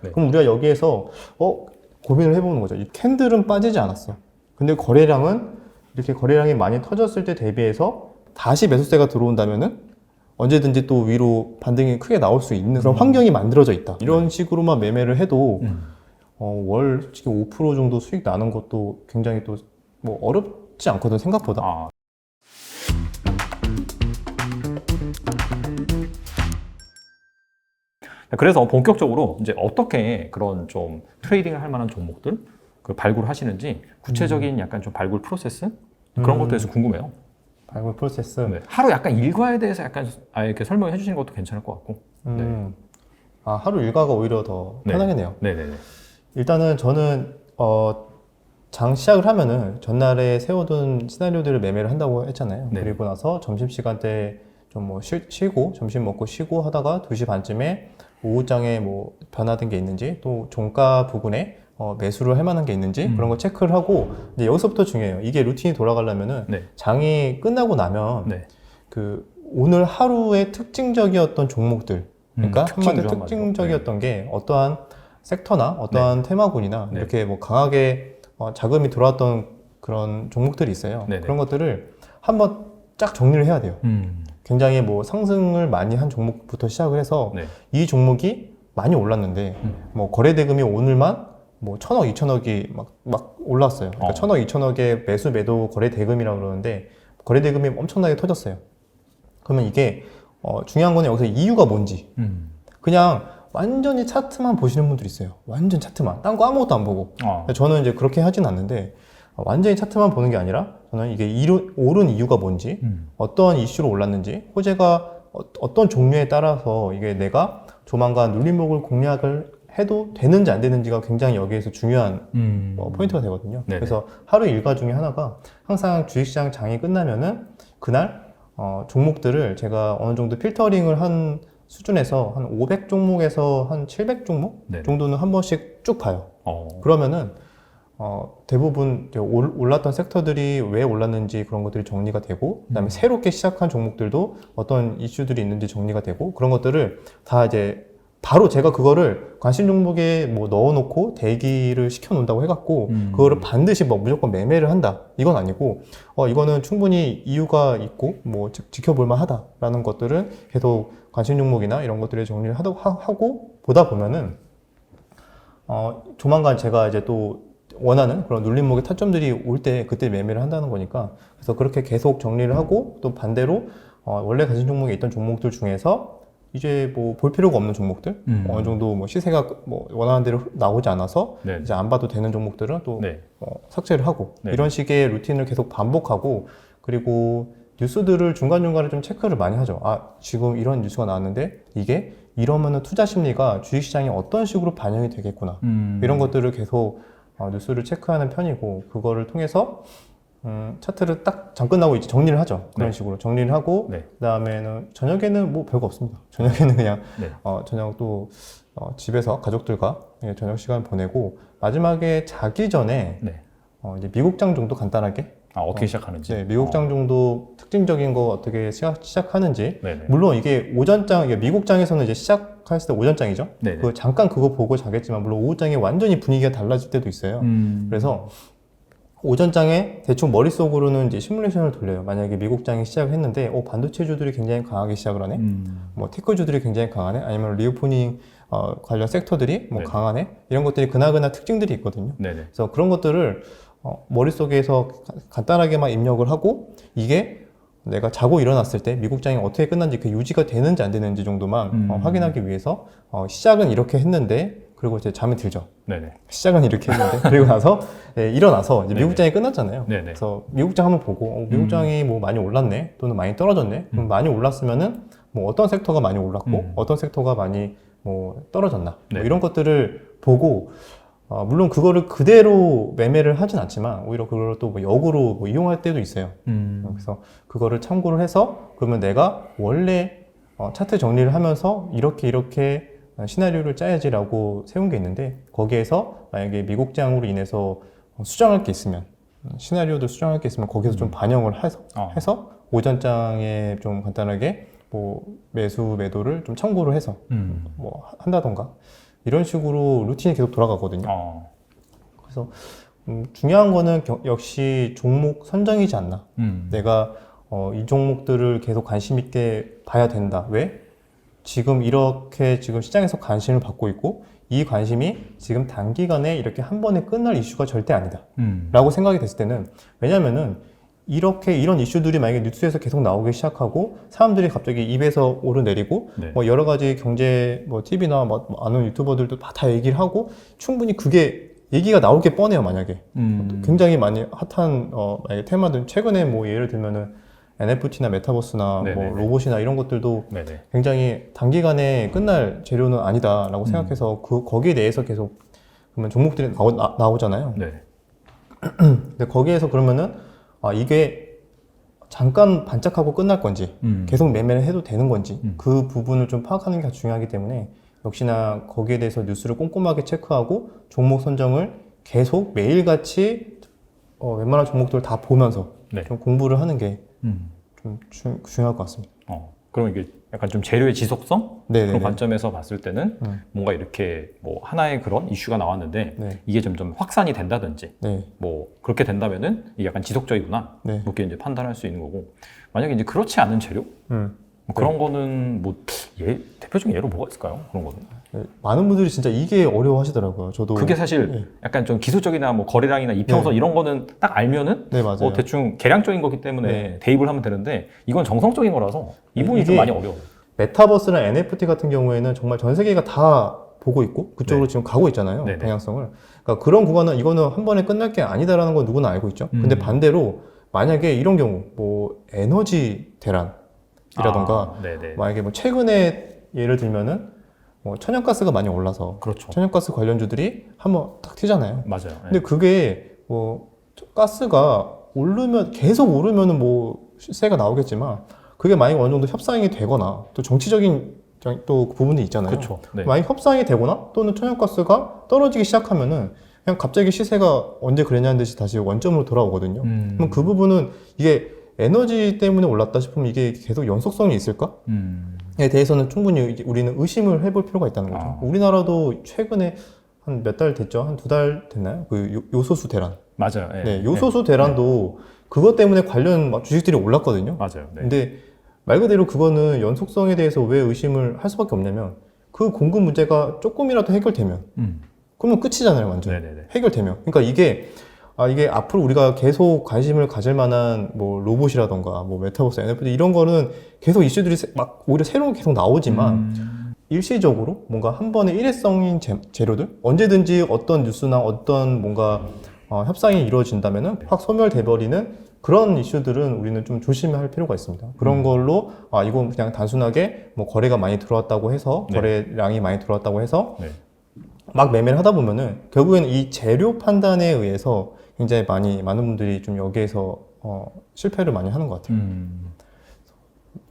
네. 그럼 우리가 여기에서 고민을 해보는 거죠. 이 캔들은 빠지지 않았어. 근데 거래량은 이렇게 거래량이 많이 터졌을 때 대비해서 다시 매수세가 들어온다면은 언제든지 또 위로 반등이 크게 나올 수 있는 그런 환경이 만들어져 있다. 이런 식으로만 매매를 해도 월 솔직히 5% 정도 수익 나는 것도 굉장히 또 뭐 어렵지 않거든 생각보다. 아. 그래서 본격적으로 이제 어떻게 그런 좀 트레이딩을 할 만한 종목들 그 발굴하시는지 구체적인 약간 좀 발굴 프로세스 그런 것에 대해서 궁금해요. 발굴 프로세스. 네. 하루 약간 일과에 대해서 약간 아예 이렇게 설명해 주시는 것도 괜찮을 것 같고. 네. 아, 하루 일과가 오히려 더 네. 편하겠네요. 네네네. 일단은 저는 장 시작을 하면은 전날에 세워둔 시나리오들을 매매를 한다고 했잖아요. 네. 그리고 나서 점심시간 때 좀 뭐 쉬고 점심 먹고 쉬고 하다가 2시 반쯤에 오후장에 뭐 변화된 게 있는지 또 종가 부분에 매수를 할 만한 게 있는지 그런 거 체크를 하고 이제 여기서부터 중요해요. 이게 루틴이 돌아가려면은 네. 장이 끝나고 나면 네. 그 오늘 하루의 특징적이었던 종목들 그러니까 한마디로 특징적이었던 게 어떠한 섹터나 어떠한 테마군이나 네. 이렇게 뭐 강하게 자금이 들어왔던 그런 종목들이 있어요. 네네. 그런 것들을 한번 쫙 정리를 해야 돼요. 굉장히 뭐 상승을 많이 한 종목부터 시작을 해서 네. 이 종목이 많이 올랐는데 뭐 거래 대금이 오늘만 뭐 1,000억, 2,000억이 막 올랐어요. 그러니까 1,000억, 2,000억의 매수 매도 거래 대금이라고 그러는데 거래 대금이 엄청나게 터졌어요. 그러면 이게 중요한 거는 여기서 이유가 뭔지 그냥 완전히 차트만 보시는 분들이 있어요. 완전 차트만. 딴 거 아무것도 안 보고. 저는 이제 그렇게 하진 않는데 완전히 차트만 보는 게 아니라 저는 이게 오른 이유가 뭔지 어떤 이슈로 올랐는지 호재가 어떤 종류에 따라서 이게 내가 조만간 눌림목을 공략을 해도 되는지 안 되는지가 굉장히 여기에서 중요한 포인트가 되거든요. 네네. 그래서 하루 일과 중에 하나가 항상 주식시장 장이 끝나면은 그날 종목들을 제가 어느 정도 필터링을 한 수준에서 한 500 종목에서 한 700 종목 네네. 정도는 한 번씩 쭉 봐요. 그러면은 대부분 이제 올랐던 섹터들이 왜 올랐는지 그런 것들이 정리가 되고 그다음에 새롭게 시작한 종목들도 어떤 이슈들이 있는지 정리가 되고 그런 것들을 다 이제 바로 제가 그거를 관심 종목에 뭐 넣어놓고 대기를 시켜놓는다고 해갖고 그거를 반드시 뭐 무조건 매매를 한다 이건 아니고 이거는 충분히 이유가 있고 뭐 지켜볼만 하다라는 것들은 계속 관심 종목이나 이런 것들을 정리를 하고 보다 보면은 조만간 제가 이제 또 원하는 그런 눌림목의 타점들이 올 때 그때 매매를 한다는 거니까 그래서 그렇게 계속 정리를 하고 또 반대로 원래 관심 종목에 있던 종목들 중에서 이제 뭐 볼 필요가 없는 종목들 어느 정도 뭐 시세가 뭐 원하는 대로 나오지 않아서 네. 이제 안 봐도 되는 종목들은 또 네. 삭제를 하고 네. 이런 식의 루틴을 계속 반복하고 그리고 뉴스들을 중간중간에 좀 체크를 많이 하죠. 아 지금 이런 뉴스가 나왔는데 이게 이러면은 투자 심리가 주식시장에 어떤 식으로 반영이 되겠구나 이런 것들을 계속 뉴스를 체크하는 편이고 그거를 통해서 차트를 딱 장 끝나고 이제 정리를 하죠. 그런 네. 식으로 정리를 하고 네. 그다음에는 저녁에는 뭐 별거 없습니다. 저녁에는 그냥 네. 저녁 또 집에서 가족들과 저녁 시간 보내고 마지막에 자기 전에 네. 이제 미국장 정도 간단하게 어떻게 시작하는지. 네, 미국장 정도 특징적인 거 어떻게 시작하는지 네네. 물론 이게 오전장 이게 미국장에서는 이제 시작했을 때 오전장이죠. 네네. 그 잠깐 그거 보고 자겠지만 물론 오후장에 완전히 분위기가 달라질 때도 있어요. 그래서 오전장에 대충 머릿속으로는 이제 시뮬레이션을 돌려요. 만약에 미국장이 시작을 했는데 반도체주들이 굉장히 강하게 시작을 하네. 뭐 테크주들이 굉장히 강하네. 아니면 리오프닝 관련 섹터들이 뭐 네네. 강하네. 이런 것들이 그날그날 특징들이 있거든요. 네네. 그래서 그런 것들을 머릿속에서 간단하게만 입력을 하고 이게 내가 자고 일어났을 때 미국장이 어떻게 끝난지 그 유지가 되는지 안 되는지 정도만 확인하기 위해서 시작은 이렇게 했는데 그리고 이제 잠이 들죠. 네네. 시작은 이렇게 했는데 그리고 나서 일어나서 이제 네네. 미국장이 끝났잖아요. 네네. 그래서 미국장 한번 보고 미국장이 뭐 많이 올랐네 또는 많이 떨어졌네. 그럼 많이 올랐으면은 뭐 어떤 섹터가 많이 올랐고 어떤 섹터가 많이 뭐 떨어졌나 네. 뭐 이런 것들을 보고 물론 그거를 그대로 매매를 하진 않지만 오히려 그걸 또 뭐 역으로 뭐 이용할 때도 있어요. 그래서 그거를 참고를 해서 그러면 내가 원래 차트 정리를 하면서 이렇게 시나리오를 짜야지라고 세운 게 있는데 거기에서 만약에 미국장으로 인해서 수정할 게 있으면 시나리오도 수정할 게 있으면 거기서 좀 반영을 해서 오전장에 좀 간단하게 뭐 매수 매도를 좀 참고를 해서 뭐 한다던가 이런 식으로 루틴이 계속 돌아가거든요. 어. 그래서 중요한 거는 역시 종목 선정이지 않나. 내가 이 종목들을 계속 관심 있게 봐야 된다. 왜? 지금 이렇게 지금 시장에서 관심을 받고 있고 이 관심이 지금 단기간에 이렇게 한 번에 끝날 이슈가 절대 아니다. 라고 생각이 됐을 때는 왜냐면은 이런 이슈들이 만약에 뉴스에서 계속 나오기 시작하고 사람들이 갑자기 입에서 오르내리고 네. 뭐 여러 가지 경제 뭐 TV나 뭐 아는 유튜버들도 다 얘기를 하고 충분히 그게 얘기가 나올 게 뻔해요. 만약에 굉장히 많이 핫한 만약에 테마들 최근에 뭐 예를 들면은 NFT나 메타버스나 뭐 네네네. 로봇이나 이런 것들도 네네. 굉장히 단기간에 끝날 재료는 아니다라고 생각해서 거기에 대해서 계속 그러면 종목들이 나오잖아요. 네. 근데 거기에서 그러면은 이게 잠깐 반짝하고 끝날 건지 계속 매매를 해도 되는 건지 그 부분을 좀 파악하는 게 중요하기 때문에 역시나 거기에 대해서 뉴스를 꼼꼼하게 체크하고 종목 선정을 계속 매일같이 웬만한 종목들을 다 보면서 네. 좀 공부를 하는 게 좀 중요할 것 같습니다. 그럼 이게 약간 좀 재료의 지속성? 네네네. 그런 관점에서 봤을 때는 뭔가 이렇게 뭐 하나의 그런 이슈가 나왔는데 네. 이게 점점 확산이 된다든지 네. 뭐 그렇게 된다면은 이게 약간 지속적이구나. 네. 그렇게 이제 판단할 수 있는 거고 만약에 이제 그렇지 않은 재료? 뭐 그런 거는 뭐 대표적인 예로 뭐가 있을까요? 그런 거는. 네, 많은 분들이 진짜 이게 어려워하시더라고요. 저도 그게 사실 네. 약간 좀 기술적이나 뭐 거래량이나 이평선 네. 이런 거는 딱 알면은 네, 맞아요. 대충 계량적인 거기 때문에 대입을 하면 되는데 이건 정성적인 거라서 이 부분이 좀 이게 많이 어려워요. 메타버스나 NFT 같은 경우에는 정말 전 세계가 다 보고 있고 그쪽으로 지금 가고 있잖아요. 네네. 방향성을. 그러니까 그런 구간은 이거는 한 번에 끝날 게 아니다라는 건 누구나 알고 있죠. 근데 반대로 만약에 이런 경우 뭐 에너지 대란이라던가 네네. 만약에 뭐 최근에 예를 들면은 뭐 천연가스가 많이 올라서 그렇죠. 천연가스 관련주들이 한번 탁 튀잖아요. 맞아요. 근데 그게 뭐 가스가 계속 오르면은 뭐 시세가 나오겠지만 그게 만약에 어느 정도 협상이 되거나 또 정치적인 또 부분이 있잖아요. 그렇죠. 네. 만약 협상이 되거나 또는 천연가스가 떨어지기 시작하면은 그냥 갑자기 시세가 언제 그랬냐는 듯이 다시 원점으로 돌아오거든요. 그럼 그 부분은 이게 에너지 때문에 올랐다 싶으면 이게 계속 연속성이 있을까?에 대해서는 충분히 우리는 의심을 해볼 필요가 있다는 거죠. 우리나라도 최근에 한 몇 달 됐죠? 한 2달 됐나요? 그 요소수 대란. 맞아요. 네. 네, 요소수 대란도 그것 때문에 관련 막 주식들이 올랐거든요. 맞아요. 네. 근데 말 그대로 그거는 연속성에 대해서 왜 의심을 할 수밖에 없냐면 그 공급 문제가 조금이라도 해결되면 그러면 끝이잖아요, 완전. 네네네. 해결되면. 그러니까 이게 앞으로 우리가 계속 관심을 가질 만한 뭐 로봇이라던가 뭐 메타버스, NFT 이런 거는 계속 이슈들이 막 오히려 새로운 게 계속 나오지만 일시적으로 뭔가 한 번에 일회성인 재료들 언제든지 어떤 뉴스나 어떤 뭔가 협상이 이루어진다면은 확 소멸돼버리는 그런 이슈들은 우리는 좀 조심할 필요가 있습니다. 그런 걸로 이건 그냥 단순하게 뭐 거래가 많이 들어왔다고 해서 네. 거래량이 많이 들어왔다고 해서 네. 막 매매를 하다 보면은 결국에는 이 재료 판단에 의해서 굉장히 많은 분들이 좀 여기에서 실패를 많이 하는 것 같아요.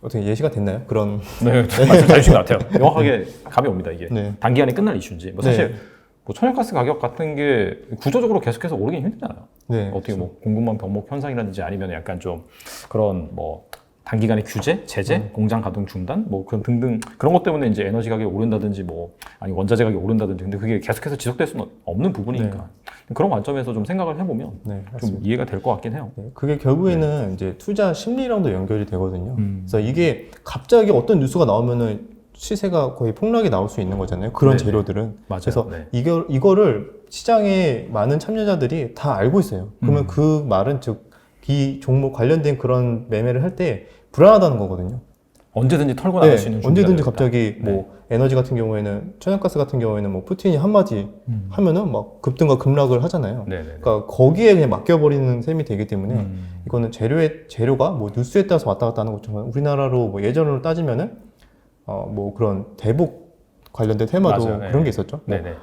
어떻게 예시가 됐나요? 그런 네, 말씀 잘 주신 것 같아요. 명확하게 감이 옵니다, 이게. 네. 단기간에 끝날 이슈인지. 뭐 사실 네. 뭐 천연가스 가격 같은 게 구조적으로 계속해서 오르긴 힘들잖아요. 네, 어떻게 뭐 공급망 병목 현상이라든지 아니면 약간 좀 그런 뭐 단기간의 규제, 제재, 공장 가동 중단, 뭐 그런 등등 그런 것 때문에 이제 에너지 가격이 오른다든지 뭐 아니 원자재 가격이 오른다든지 근데 그게 계속해서 지속될 수는 없는 부분이니까 그런 관점에서 좀 생각을 해보면 네, 좀 맞습니다. 이해가 될 것 같긴 해요. 네, 그게 결국에는 이제 투자 심리랑도 연결이 되거든요. 그래서 이게 갑자기 어떤 뉴스가 나오면은 시세가 거의 폭락이 나올 수 있는 거잖아요. 그런 네네. 재료들은. 맞아요. 그래서 네. 이거를 시장에 많은 참여자들이 다 알고 있어요. 그러면 그 말은 즉 이 종목 관련된 그런 매매를 할 때 불안하다는 거거든요. 언제든지 털고 나갈 수 있는 준비가 언제든지 되어 있다. 갑자기 뭐 에너지 같은 경우에는 천연가스 같은 경우에는 뭐 푸틴이 한마디 하면은 막 급등과 급락을 하잖아요. 네네. 그러니까 거기에 그냥 맡겨버리는 셈이 되기 때문에 이거는 재료가 뭐 뉴스에 따라서 왔다 갔다 하는 것처럼 우리나라로 뭐 예전으로 따지면은 뭐 그런 대북 관련된 테마도 맞아요. 그런 네. 게 있었죠. 네네.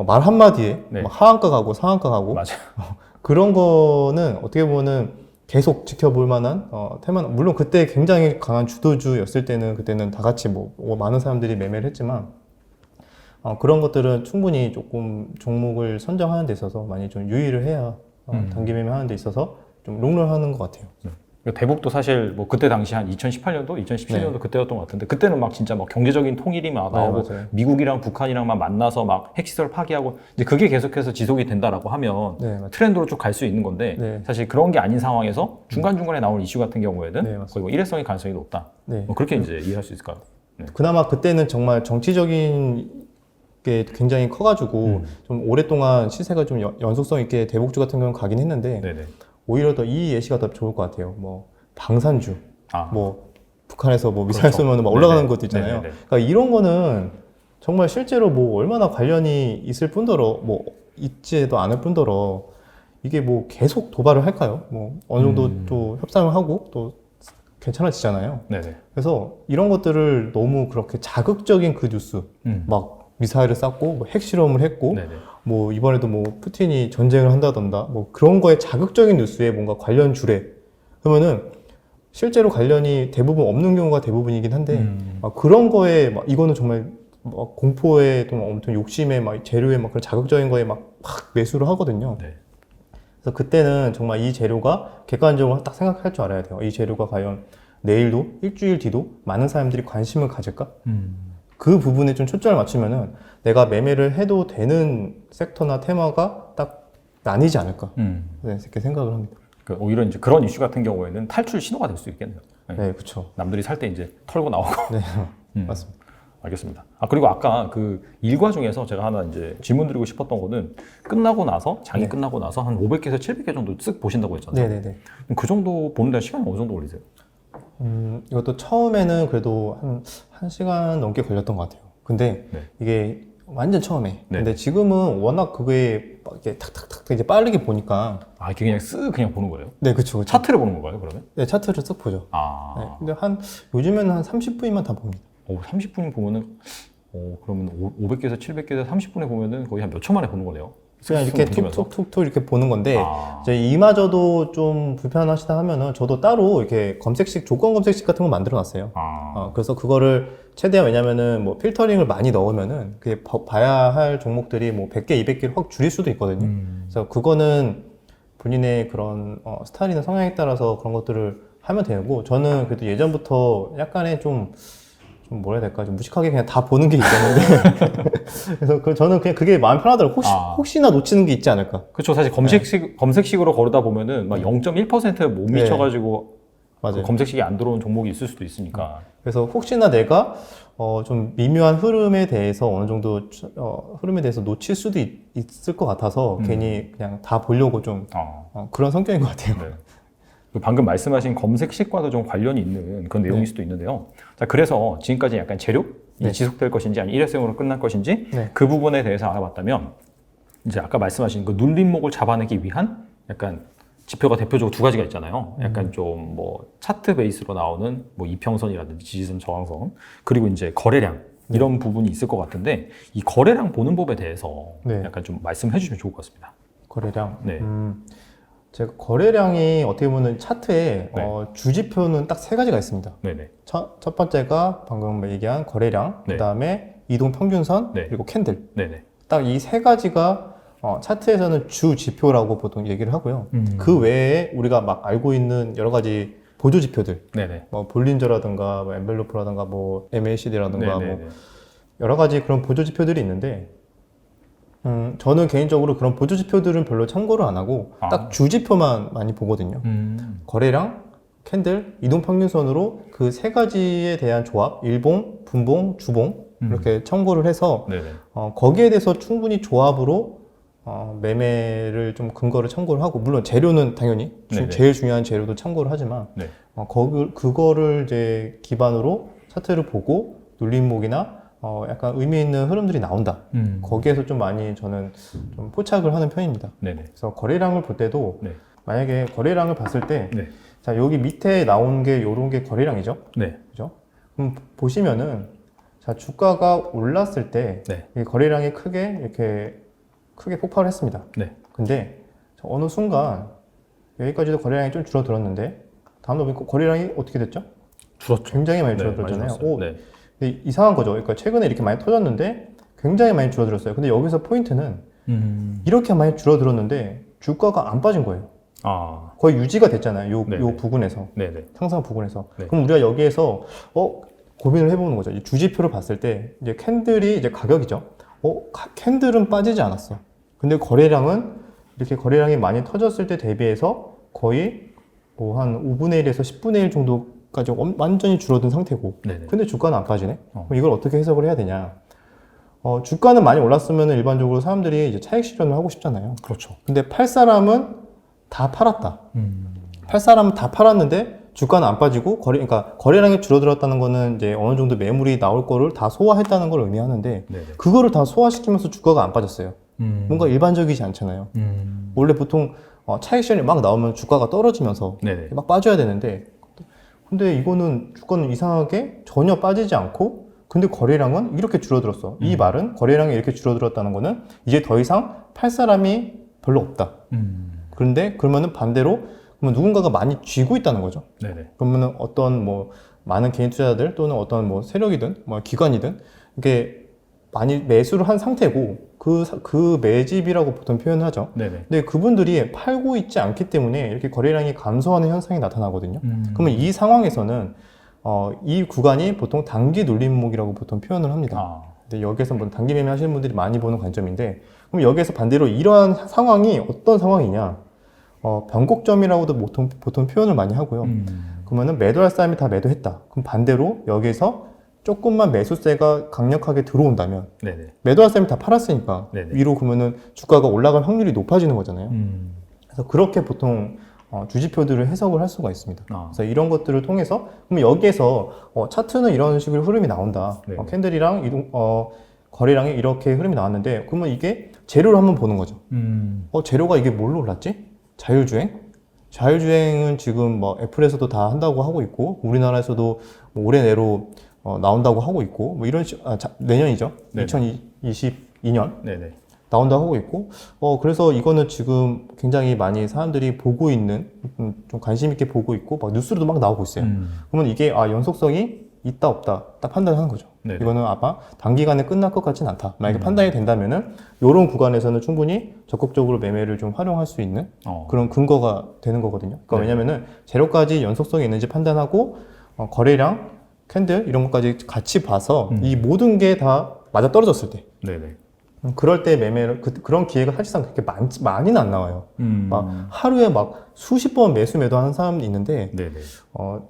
말 한마디에 네. 막 하한가 가고 상한가 가고 맞아요. 그런 거는 어떻게 보면은 계속 지켜볼 만한 테마. 물론 그때 굉장히 강한 주도주였을 때는 그때는 다 같이 뭐 많은 사람들이 매매를 했지만 그런 것들은 충분히 조금 종목을 선정하는 데 있어서 많이 좀 유의를 해야 단기 매매하는 데 있어서 좀 롱런하는 것 같아요. 그러니까 대북도 사실 뭐 그때 당시 한 2018년도, 2017년도 그때였던 것 같은데 그때는 막 진짜 막 경제적인 통일이 막 나오고 맞아요. 미국이랑 북한이랑만 만나서 막 핵시설 파기하고 이제 그게 계속해서 지속이 된다라고 하면 네, 맞아요. 트렌드로 쭉 갈 수 있는 건데 네. 사실 그런 게 아닌 상황에서 중간중간에 나오는 이슈 같은 경우에는 네, 맞습니다. 거의 뭐 일회성의 가능성이 높다. 네. 뭐 그렇게 이제 이해할 수 있을까요? 그나마 그때는 정말 정치적인 게 굉장히 커가지고 좀 오랫동안 시세가 좀 연속성 있게 대북주 같은 경우는 가긴 했는데 네네. 오히려 더 이 예시가 더 좋을 것 같아요. 뭐 방산주, 아, 뭐 북한에서 뭐 미사일 그렇죠. 쏘면 막 올라가는 네네. 것도 있잖아요. 네네네. 그러니까 이런 거는 정말 실제로 뭐 얼마나 관련이 있을 뿐더러 뭐 있지도 않을 뿐더러 이게 뭐 계속 도발을 할까요? 뭐 어느 정도 또 협상을 하고 또 괜찮아지잖아요. 네네. 그래서 이런 것들을 너무 그렇게 자극적인 그 뉴스, 막 미사일을 쐈고 뭐 핵실험을 했고 네네. 뭐 이번에도 뭐 푸틴이 전쟁을 한다던가 뭐 그런 거에 자극적인 뉴스에 뭔가 관련 주래 그러면은 실제로 관련이 대부분 없는 경우가 대부분이긴 한데 막 그런 거에 막 이거는 정말 막 공포에 또 엄청 욕심에 막 재료에 막 그런 자극적인 거에 막 매수를 하거든요. 네. 그래서 그때는 정말 이 재료가 객관적으로 딱 생각할 줄 알아야 돼요. 이 재료가 과연 내일도 일주일 뒤도 많은 사람들이 관심을 가질까? 그 부분에 좀 초점을 맞추면은 내가 매매를 해도 되는 섹터나 테마가 딱 나뉘지 않을까? 네, 이렇게 생각을 합니다. 그러니까 오히려 이제 그런 이슈 같은 경우에는 탈출 신호가 될 수 있겠네요. 네. 네, 그렇죠. 남들이 살 때 이제 털고 나오고. 네, 맞습니다. 알겠습니다. 아, 그리고 아까 그 일과 중에서 제가 하나 이제 질문 드리고 싶었던 거는 끝나고 나서, 장이 네. 끝나고 나서 한 500개에서 700개 정도 쓱 보신다고 했잖아요. 네, 네, 네. 그럼 그 정도 보는데 시간이 어느 정도 걸리세요? 이것도 처음에는 그래도 한 시간 넘게 걸렸던 것 같아요. 근데 네. 이게 완전 처음에. 네. 근데 지금은 워낙 그게 막 이렇게 탁탁탁 이제 빠르게 보니까. 아, 이게 그냥 쓱 그냥 보는 거예요? 네, 그쵸, 그쵸. 차트를 보는 건가요, 그러면? 네, 차트를 쓱 보죠. 아, 네, 근데 요즘에는 한 30분이면 다 봅니다. 30분 보면은, 그러면 500개에서 700개에서 30분에 보면은 거의 한 몇 초 만에 보는 거네요. 그냥 이렇게 움직이면서? 툭툭툭툭 이렇게 보는 건데, 아. 이제 이마저도 좀 불편하시다 하면은 저도 따로 이렇게 검색식, 조건 검색식 같은 거 만들어 놨어요. 아, 그래서 그거를 최대한 왜냐면은 뭐 필터링을 많이 넣으면은 그게 봐야 할 종목들이 뭐 100개, 200개를 확 줄일 수도 있거든요. 그래서 그거는 본인의 그런 스타일이나 성향에 따라서 그런 것들을 하면 되고, 저는 그래도 예전부터 약간의 좀 뭐라 해야 될까, 좀 무식하게 그냥 다 보는 게 있었는데 그래서 저는 그냥 그게 마음 편하더라고요. 혹시나 놓치는 게 있지 않을까. 그렇죠. 사실 검색식으로 거르다 보면은 막 0.1% 못 네. 미쳐가지고 맞아요. 그 검색식이 안 들어온 종목이 있을 수도 있으니까. 그래서 혹시나 내가 좀 미묘한 흐름에 대해서 어느 정도 흐름에 대해서 놓칠 수도 있을 것 같아서 괜히 그냥 다 보려고 좀 그런 성격인 것 같아요. 네. 방금 말씀하신 검색식과도 좀 관련이 있는 그런 내용일 네. 수도 있는데요. 자, 그래서 지금까지 약간 재료? 이 네. 지속될 것인지 아니면 일회성으로 끝날 것인지 네. 그 부분에 대해서 알아봤다면 이제 아까 말씀하신 그 눌림목을 잡아내기 위한 약간 지표가 대표적으로 두 가지가 있잖아요. 약간 좀 뭐 차트 베이스로 나오는 뭐 이평선이라든지 지지선, 저항선 그리고 이제 거래량 이런 부분이 있을 것 같은데 이 거래량 보는 법에 대해서 네. 약간 좀 말씀해 주시면 좋을 것 같습니다. 거래량. 네. 제가 거래량이 어떻게 보면 차트에 네. 주지표는 딱 세 가지가 있습니다. 네네. 첫 번째가 방금 얘기한 거래량, 네. 그 다음에 이동 평균선, 네. 그리고 캔들. 네네. 딱 이 세 가지가 차트에서는 주 지표라고 보통 얘기를 하고요. 그 외에 우리가 막 알고 있는 여러 가지 보조 지표들, 네네. 뭐 볼린저라든가 뭐 엔벨로프라든가 뭐 MACD라든가 네네네. 뭐 여러 가지 그런 보조 지표들이 있는데 저는 개인적으로 그런 보조 지표들은 별로 참고를 안 하고 딱 주 지표만 많이 보거든요. 거래량, 캔들, 이동 평균선으로 그 세 가지에 대한 조합, 일봉, 분봉, 주봉 이렇게 참고를 해서 네네. 거기에 대해서 충분히 조합으로 매매를 좀 근거를 참고를 하고, 물론 재료는 당연히 네네. 제일 중요한 재료도 참고를 하지만 네. 그거를 이제 기반으로 차트를 보고 눌림목이나 약간 의미 있는 흐름들이 나온다. 거기에서 좀 많이 저는 좀 포착을 하는 편입니다. 네네. 그래서 거래량을 볼 때도 네. 만약에 거래량을 봤을 때, 네. 자, 여기 밑에 나온 게 요런 게 거래량이죠. 네. 그죠? 그럼 보시면은, 자, 주가가 올랐을 때, 네. 이 거래량이 크게 폭발을 했습니다. 네. 근데 어느 순간 여기까지도 거래량이 좀 줄어들었는데, 다음날 보니까 거래량이 어떻게 됐죠? 줄었죠. 굉장히 많이 네, 줄어들었잖아요. 많이 줄었어요. 네. 근데 이상한 거죠. 그러니까 최근에 이렇게 많이 터졌는데 굉장히 많이 줄어들었어요. 근데 여기서 포인트는 이렇게 많이 줄어들었는데 주가가 안 빠진 거예요. 아, 거의 유지가 됐잖아요. 요 네네. 부분에서. 네네. 상승 부분에서. 네. 그럼 우리가 여기에서 고민을 해보는 거죠. 이 주지표를 봤을 때 이제 캔들이 이제 가격이죠. 캔들은 빠지지 않았어. 근데 거래량은 이렇게 거래량이 많이 터졌을 때 대비해서 거의 뭐 한 5분의 1에서 10분의 1 정도까지 완전히 줄어든 상태고. 네네. 근데 주가는 안 빠지네. 그럼 이걸 어떻게 해석을 해야 되냐? 주가는 많이 올랐으면 일반적으로 사람들이 이제 차익 실현을 하고 싶잖아요. 그렇죠. 근데 팔 사람은 다 팔았다. 팔 사람은 다 팔았는데 주가는 안 빠지고 그러니까 거래량이 줄어들었다는 거는 이제 어느 정도 매물이 나올 거를 다 소화했다는 걸 의미하는데 네네. 그거를 다 소화시키면서 주가가 안 빠졌어요. 뭔가 일반적이지 않잖아요. 원래 보통 차익 실현이 막 나오면 주가가 떨어지면서 네네. 막 빠져야 되는데 근데 이거는 주가는 이상하게 전혀 빠지지 않고 근데 거래량은 이렇게 줄어들었어. 이 말은 거래량이 이렇게 줄어들었다는 거는 이제 더 이상 팔 사람이 별로 없다. 그런데 그러면은 반대로 그러면 누군가가 많이 쥐고 있다는 거죠. 네네. 그러면은 어떤 뭐 많은 개인 투자자들 또는 어떤 뭐 세력이든 뭐 기관이든 이게 많이 매수를 한 상태고 그 매집이라고 보통 표현을 하죠. 네네. 근데 그분들이 팔고 있지 않기 때문에 이렇게 거래량이 감소하는 현상이 나타나거든요. 그러면 이 상황에서는 이 구간이 보통 단기 눌림목이라고 보통 표현을 합니다. 아, 근데 여기에서 뭐 단기 매매 하시는 분들이 많이 보는 관점인데 그럼 여기에서 반대로 이러한 상황이 어떤 상황이냐 변곡점이라고도 보통 표현을 많이 하고요. 그러면은 매도할 사람이 다 매도했다. 그럼 반대로 여기서 조금만 매수세가 강력하게 들어온다면 네네. 매도할 사람이 다 팔았으니까 네네. 위로 그러면은 주가가 올라갈 확률이 높아지는 거잖아요. 그래서 그렇게 보통 주지표들을 해석을 할 수가 있습니다. 아. 그래서 이런 것들을 통해서 그럼 여기에서 차트는 이런 식으로 흐름이 나온다. 네. 캔들이랑 거래량이 이렇게 흐름이 나왔는데 그러면 이게 재료를 한번 보는 거죠. 재료가 이게 뭘로 올랐지? 자율주행? 자율주행은 지금 뭐 애플에서도 다 한다고 하고 있고 우리나라에서도 뭐 올해 내로 나온다고 하고 있고 뭐 이런 내년이죠. 네네. 2022년 네네. 나온다고 하고 있고 그래서 이거는 지금 굉장히 많이 사람들이 보고 있는 좀 관심 있게 보고 있고 막 뉴스로도 막 나오고 있어요. 그러면 이게 연속성이 있다 없다 딱 판단하는 거죠. 네네. 이거는 아마 단기간에 끝날 것 같진 않다. 만약에 판단이 된다면은 이런 구간에서는 충분히 적극적으로 매매를 좀 활용할 수 있는 그런 근거가 되는 거거든요. 그러니까 네. 왜냐면은 재료까지 연속성이 있는지 판단하고 거래량, 캔들 이런 것까지 같이 봐서 이 모든 게 다 맞아 떨어졌을 때 네네. 그럴 때 매매를 그런 기회가 사실상 그렇게 많이는 안 나와요. 막 하루에 막 수십 번 매도하는 사람이 있는데 네네.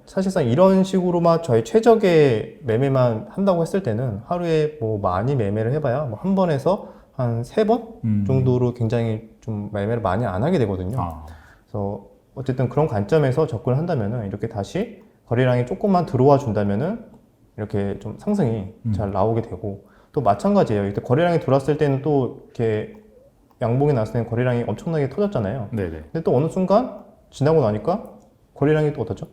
사실상 이런 식으로만 저희 최적의 매매만 한다고 했을 때는 하루에 뭐 많이 매매를 해봐야 뭐 한 번에서 한 3번 정도로 굉장히 좀 매매를 많이 안 하게 되거든요. 그래서 어쨌든 그런 관점에서 접근을 한다면은 이렇게 다시 거래량이 조금만 들어와 준다면은 이렇게 좀 상승이 잘 나오게 되고 또 마찬가지예요. 이때 거래량이 들어왔을 때는 또 이렇게 양봉이 났을 때는 거래량이 엄청나게 터졌잖아요. 네네. 근데 또 어느 순간 지나고 나니까 거래량이 또 어떠죠?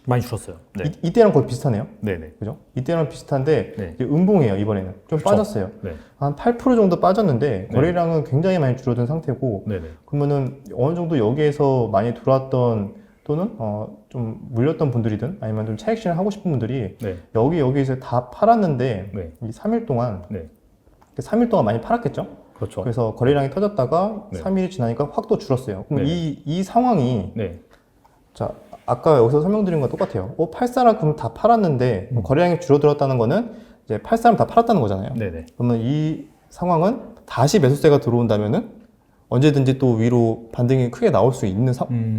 많이 줄었어요. 네. 이때랑 거의 비슷하네요. 네네. 그죠? 이때랑 비슷한데 네. 이제 음봉이에요. 이번에는 좀 그렇죠. 빠졌어요. 네. 한 8% 정도 빠졌는데 네. 거래량은 굉장히 많이 줄어든 상태고 네네. 그러면은 어느 정도 여기에서 많이 들어왔던 또는 좀 물렸던 분들이든 아니면 좀 차익 실현 하고 싶은 분들이 네. 여기서 다 팔았는데 네. 이 3일 동안 네. 3일 동안 많이 팔았겠죠? 그렇죠. 그래서 거래량이 터졌다가 네. 3일이 지나니까 확 또 줄었어요. 그럼 네. 이 상황이 네. 자 아까 여기서 설명드린 거 똑같아요. 팔 사람 그럼 다 팔았는데 거래량이 줄어들었다는 거는 이제 팔 사람 다 팔았다는 거잖아요. 네네. 그러면 이 상황은 다시 매수세가 들어온다면은 언제든지 또 위로 반등이 크게 나올 수 있는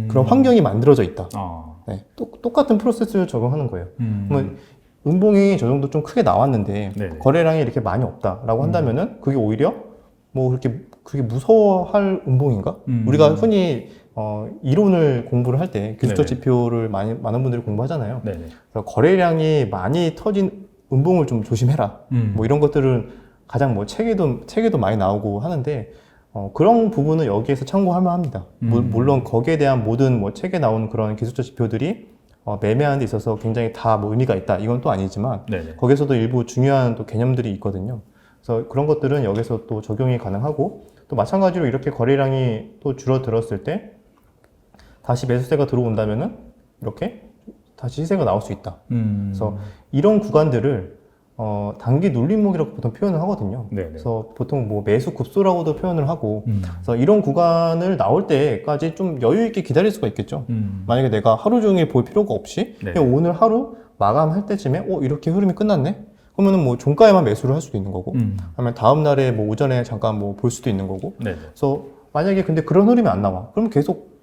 그런 환경이 만들어져 있다. 네. 똑같은 프로세스를 적용하는 거예요. 그러면 음봉이 저 정도 좀 크게 나왔는데 네네. 거래량이 이렇게 많이 없다라고 한다면은 그게 오히려 뭐 그렇게 무서워할 음봉인가? 우리가 흔히 이론을 공부를 할 때 기술적 네네. 지표를 많은 분들이 공부하잖아요. 네네. 그래서 거래량이 많이 터진 음봉을 좀 조심해라. 뭐 이런 것들은 가장 뭐 책에도 많이 나오고 하는데 그런 부분은 여기에서 참고할 만합니다. 물론 거기에 대한 모든 뭐 책에 나오는 그런 기술적 지표들이 매매하는 데 있어서 굉장히 다 뭐 의미가 있다. 이건 또 아니지만 네네. 거기서도 일부 중요한 또 개념들이 있거든요. 그래서 그런 것들은 여기서 또 적용이 가능하고 또 마찬가지로 이렇게 거래량이 또 줄어들었을 때 다시 매수세가 들어온다면은 이렇게 다시 시세가 나올 수 있다. 그래서 이런 구간들을 단기 눌림목이라고 보통 표현을 하거든요. 네네. 그래서 보통 뭐 매수 급소라고도 표현을 하고, 그래서 이런 구간을 나올 때까지 좀 여유 있게 기다릴 수가 있겠죠. 만약에 내가 하루 종일 볼 필요가 없이 네. 그냥 오늘 하루 마감할 때쯤에 이렇게 흐름이 끝났네? 그러면은 뭐 종가에만 매수를 할 수도 있는 거고, 아니면 다음 날에 뭐 오전에 잠깐 뭐 볼 수도 있는 거고. 네네. 그래서 만약에 근데 그런 흐름이 안 나와. 그러면 계속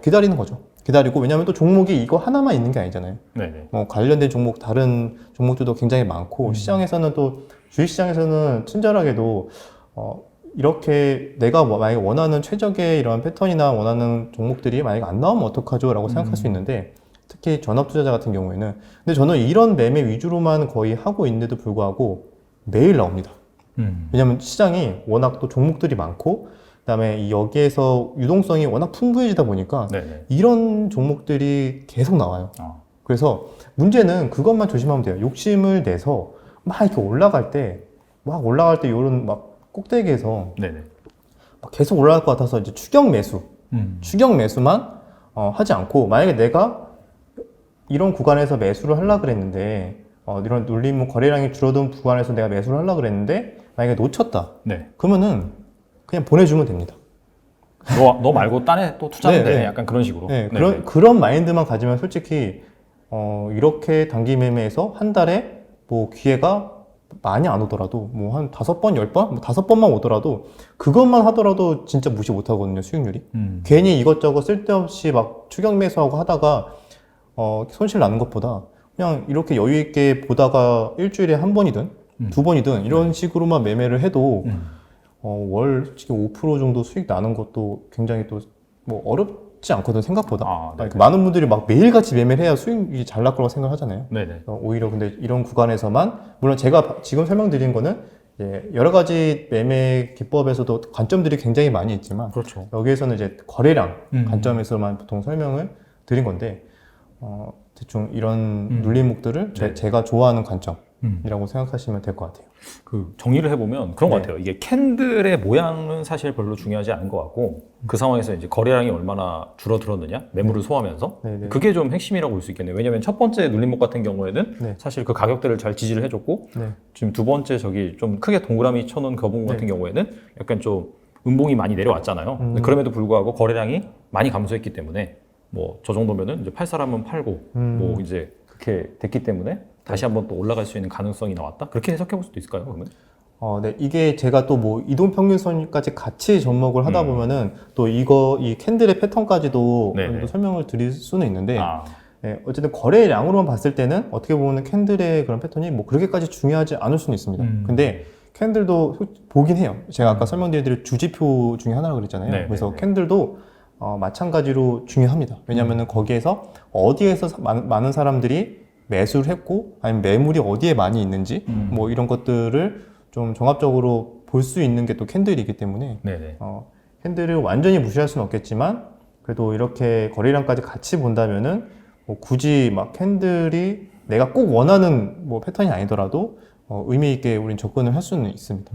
기다리는 거죠. 기다리고, 왜냐하면 또 종목이 이거 하나만 있는 게 아니잖아요. 네네. 관련된 종목, 다른 종목들도 굉장히 많고, 시장에서는 또, 주식시장에서는 친절하게도, 이렇게 내가 만약에 원하는 최적의 이런 패턴이나 원하는 종목들이 만약에 안 나오면 어떡하죠? 라고 생각할 수 있는데, 특히 전업투자자 같은 경우에는. 근데 저는 이런 매매 위주로만 거의 하고 있는데도 불구하고 매일 나옵니다. 왜냐면 시장이 워낙 또 종목들이 많고, 그다음에 여기에서 유동성이 워낙 풍부해지다 보니까 네네. 이런 종목들이 계속 나와요. 그래서 문제는 그것만 조심하면 돼요. 욕심을 내서 막 이렇게 올라갈 때 이런 막 꼭대기에서 네네. 막 계속 올라갈 것 같아서 이제 추격 매수만 하지 않고, 만약에 내가 이런 구간에서 매수를 하려고 그랬는데, 이런 눌림 거래량이 줄어든 구간에서 내가 매수를 하려고 그랬는데 만약에 놓쳤다. 네. 그러면은 그냥 보내주면 됩니다. 너 말고 딴에 또 투자하면 네, 돼. 네. 약간 그런 식으로. 네, 네네. 그런 마인드만 가지면 솔직히 이렇게 단기 매매에서 한 달에 뭐 기회가 많이 안 오더라도 뭐 한 5번, 10번, 뭐 5번만 오더라도 그것만 하더라도 진짜 무시 못 하거든요, 수익률이. 괜히 이것저것 쓸데없이 막 추격 매수하고 하다가 손실 나는 것보다 그냥 이렇게 여유 있게 보다가 일주일에 한 번이든 두 번이든 이런 식으로만 매매를 해도 월 솔직히 5% 정도 수익 나는 것도 굉장히 또 뭐 어렵지 않거든, 생각보다. 네네. 많은 분들이 막 매일같이 매매를 해야 수익이 잘 날 거라고 생각하잖아요. 네네. 오히려 근데 이런 구간에서만, 물론 제가 지금 설명드린 거는 여러 가지 매매 기법에서도 관점들이 굉장히 많이 있지만, 그렇죠. 여기에서는 이제 거래량 관점에서만 보통 설명을 드린 건데, 대충 이런 눌림목들을 네. 제가 좋아하는 관점이라고 생각하시면 될 것 같아요. 그 정리를 해보면 그런 것 네. 같아요. 이게 캔들의 모양은 사실 별로 중요하지 않은 것 같고, 그 상황에서 이제 거래량이 얼마나 줄어들었느냐, 매물을 소화하면서 네네. 그게 좀 핵심이라고 볼 수 있겠네요. 왜냐하면 첫 번째 눌림목 같은 경우에는 네. 사실 그 가격대를 잘 지지를 해줬고, 네. 지금 두 번째 저기 좀 크게 동그라미 쳐놓은 거봉 같은 경우에는 약간 좀 음봉이 많이 내려왔잖아요. 근데 그럼에도 불구하고 거래량이 많이 감소했기 때문에 뭐 저 정도면은 이제 팔 사람은 팔고 뭐 이제 그렇게 됐기 때문에 다시 한번 또 올라갈 수 있는 가능성이 나왔다. 그렇게 해석해 볼 수도 있을까요, 그러면? 네, 이게 제가 또 뭐 이동평균선까지 같이 접목을 하다 보면은 또 이 캔들의 패턴까지도 네네. 또 설명을 드릴 수는 있는데, 아, 어쨌든 거래량으로만 봤을 때는 어떻게 보면 캔들의 그런 패턴이 뭐 그렇게까지 중요하지 않을 수는 있습니다. 근데 캔들도 보긴 해요. 제가 아까 설명드린 주지표 중에 하나라고 그랬잖아요. 네네네. 그래서 캔들도 마찬가지로 중요합니다. 왜냐면은 거기에서 어디에서 많은 사람들이 매수를 했고, 아니면 매물이 어디에 많이 있는지, 뭐 이런 것들을 좀 종합적으로 볼 수 있는 게 또 캔들이기 때문에, 네네. 캔들을 완전히 무시할 수는 없겠지만, 그래도 이렇게 거래량까지 같이 본다면은, 뭐 굳이 막 캔들이 내가 꼭 원하는 뭐 패턴이 아니더라도, 의미 있게 우린 접근을 할 수는 있습니다.